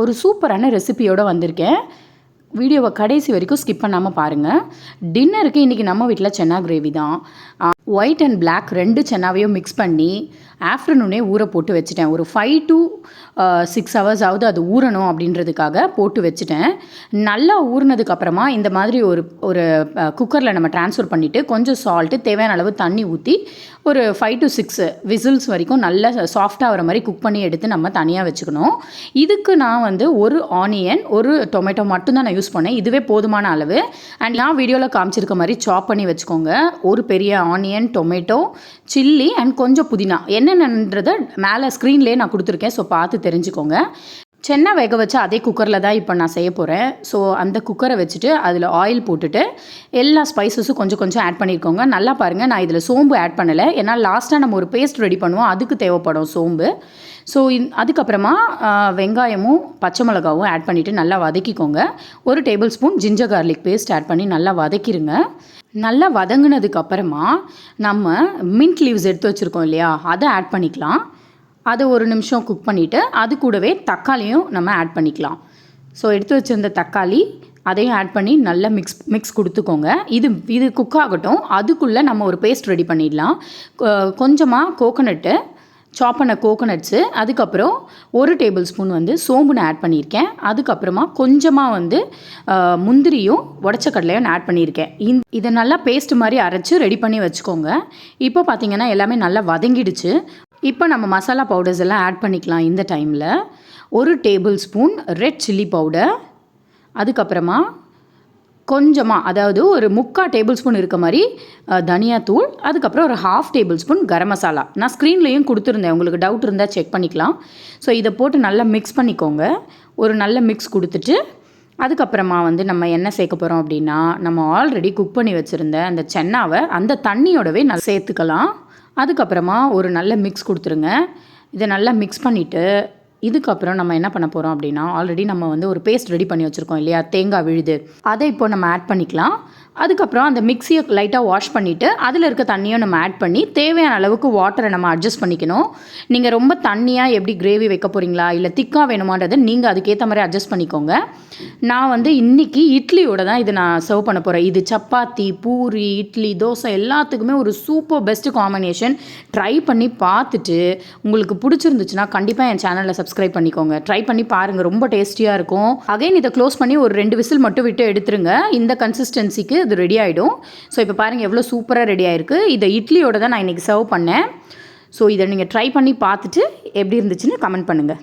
ஒரு சூப்பரான ரெசிபியோடு வந்திருக்கேன். வீடியோவை கடைசி வரைக்கும் ஸ்கிப் பண்ணாமல் பாருங்கள். டின்னருக்கு இன்றைக்கி நம்ம வீட்டில் சென்னா கிரேவி தான். ஒயிட் அண்ட் பிளாக் 2 சென்னாவையும் மிக்ஸ் பண்ணி ஆஃப்டர்நூனே ஊற போட்டு வச்சுட்டேன். ஒரு 5 to 6 ஹவர்ஸாவது அது ஊறணும் அப்படின்றதுக்காக போட்டு வச்சுட்டேன். நல்லா ஊறினதுக்கப்புறமா இந்த மாதிரி ஒரு குக்கரில் நம்ம ட்ரான்ஸ்ஃபர் பண்ணிவிட்டு கொஞ்சம் சால்ட்டு, தேவையான அளவு தண்ணி ஊற்றி ஒரு 5 to 6 விசில்ஸ் வரைக்கும் நல்லா சாஃப்டாக ஆகிற மாதிரி குக் பண்ணி எடுத்து நம்ம தனியாக வச்சுக்கணும். இதுக்கு நான் வந்து ஒரு ஆனியன், ஒரு டொமேட்டோ மட்டும்தான் நான் யூஸ் பண்ணேன். இதுவே போதுமான அளவு. அண்ட் நான் வீடியோவில் காமிச்சிருக்க மாதிரி சாப் பண்ணி வச்சுக்கோங்க. ஒரு பெரிய ஆனியன், டொமேட்டோ, சில்லி அண்ட் கொஞ்சம் புதினா. என்னென்னன்றதை மேலே ஸ்க்ரீன்லேயே நான் கொடுத்துருக்கேன். ஸோ பார்த்து தெரிஞ்சுக்கோங்க. சென்னா வேக வச்சு அதே குக்கரில் தான் இப்போ நான் செய்ய போகிறேன். ஸோ அந்த குக்கரை வச்சுட்டு அதில் ஆயில் போட்டுட்டு எல்லா ஸ்பைசஸும் கொஞ்சம் கொஞ்சம் ஆட் பண்ணியிருக்கோங்க. நல்லா பாருங்கள், நான் இதில் சோம்பு ஆட் பண்ணலை. ஏன்னா லாஸ்ட்டாக நம்ம ஒரு பேஸ்ட் ரெடி பண்ணுவோம், அதுக்கு தேவைப்படும் சோம்பு. ஸோ அதுக்கப்புறமா வெங்காயமும் பச்சை மிளகாவும் ஆட் பண்ணிவிட்டு நல்லா வதக்கிக்கோங்க. ஒரு tablespoon ginger garlic paste add பண்ணி நல்லா வதக்கிடுங்க. நல்லா வதங்கினதுக்கப்புறமா நம்ம மின்ட் லீவ்ஸ் எடுத்து வச்சுருக்கோம் இல்லையா, அதை ஆட் பண்ணிக்கலாம். அதை ஒரு நிமிஷம் குக் பண்ணிவிட்டு அது கூடவே தக்காளியும் நம்ம ஆட் பண்ணிக்கலாம். ஸோ எடுத்து வச்சுருந்த தக்காளி அதையும் ஆட் பண்ணி நல்லா மிக்ஸ் கொடுத்துக்கோங்க. இது குக் ஆகட்டும். அதுக்குள்ளே நம்ம ஒரு பேஸ்ட் ரெடி பண்ணிடலாம். கொஞ்சமாக கோகோனட்டு, சாப் பண்ண கோகோனட்ஸு, அதுக்கப்புறம் ஒரு டேபிள் ஸ்பூன் வந்து சோம்பு நான் ஆட் பண்ணியிருக்கேன். அதுக்கப்புறமா கொஞ்சமாக வந்து முந்திரியும் உடச்ச கடலையும் நான் ஆட் பண்ணியிருக்கேன். இதை நல்லா பேஸ்ட் மாதிரி அரைச்சி ரெடி பண்ணி வச்சுக்கோங்க. இப்போ பார்த்திங்கன்னா எல்லாமே நல்லா வதங்கிடுச்சு. இப்போ நம்ம மசாலா பவுடர்ஸ் எல்லாம் ஆட் பண்ணிக்கலாம். இந்த டைமில் ஒரு table spoon red chilli powder, அதுக்கப்புறமா கொஞ்சமாக, அதாவது ஒரு 3/4 டேபிள் ஸ்பூன் இருக்க மாதிரி தனியாத்தூள், அதுக்கப்புறம் ஒரு 1/2 டேபிள் ஸ்பூன் கரம் மசாலா. நான் ஸ்க்ரீன்லேயும் கொடுத்துருந்தேன், உங்களுக்கு டவுட் இருந்தால் செக் பண்ணிக்கலாம். ஸோ இதை போட்டு நல்லா மிக்ஸ் பண்ணிக்கோங்க. ஒரு நல்ல மிக்ஸ் கொடுத்துட்டு அதுக்கப்புறமா வந்து நம்ம என்ன சேர்க்க போகிறோம் அப்படின்னா, நம்ம ஆல்ரெடி குக் பண்ணி வச்சுருந்த அந்த சென்னாவை அந்த தண்ணியோடவே நல்லா சேர்த்துக்கலாம். அதுக்கப்புறமா ஒரு நல்ல மிக்ஸ் கொடுத்துருங்க. இதை நல்லா மிக்ஸ் பண்ணிவிட்டு இதுக்கப்புறம் நம்ம என்ன பண்ண போகிறோம் அப்படின்னா, ஆல்ரெடி நம்ம வந்து ஒரு பேஸ்ட் ரெடி பண்ணி வச்சுருக்கோம் இல்லையா, தேங்காய் விழுது, அதை இப்போ நம்ம ஆட் பண்ணிக்கலாம். அதுக்கப்புறம் அந்த மிக்ஸியை லைட்டாக வாஷ் பண்ணிவிட்டு அதில் இருக்க தண்ணியும் நம்ம ஆட் பண்ணி தேவையான அளவுக்கு வாட்டரை நம்ம அட்ஜஸ்ட் பண்ணிக்கணும். நீங்கள் ரொம்ப தண்ணியாக எப்படி கிரேவி வைக்க போகிறீங்களா இல்லை திக்காக வேணுமான்றதை நீங்கள் அதுக்கேற்ற மாதிரி அட்ஜஸ்ட் பண்ணிக்கோங்க. நான் வந்து இன்றைக்கி இட்லியோட தான் இது நான் சர்வ் பண்ண போகிறேன். இது சப்பாத்தி, பூரி, இட்லி, தோசை எல்லாத்துக்குமே ஒரு சூப்பர் பெஸ்ட்டு காம்பினேஷன். ட்ரை பண்ணி பார்த்துட்டு உங்களுக்கு பிடிச்சிருந்துச்சுன்னா கண்டிப்பாக என் சேனலில் சப்ஸ்கிரைப் பண்ணிக்கோங்க. ட்ரை பண்ணி பாருங்கள், ரொம்ப டேஸ்டியாக இருக்கும். அகைன் இதை க்ளோஸ் பண்ணி ஒரு 2 விசில் மட்டும் விட்டு எடுத்துருங்க. இந்த கன்சிஸ்டன்சிக்கு இது ரெடி ஆகிடும். ஸோ இப்போ பாருங்கள் எவ்வளோ சூப்பராக ரெடி ஆகிருக்கு. இதை இட்லியோட தான் நான் இன்றைக்கி சர்வ் பண்ணேன். ஸோ இதை நீங்கள் ட்ரை பண்ணி பார்த்துட்டு எப்படி இருந்துச்சுன்னு கமெண்ட் பண்ணுங்கள்.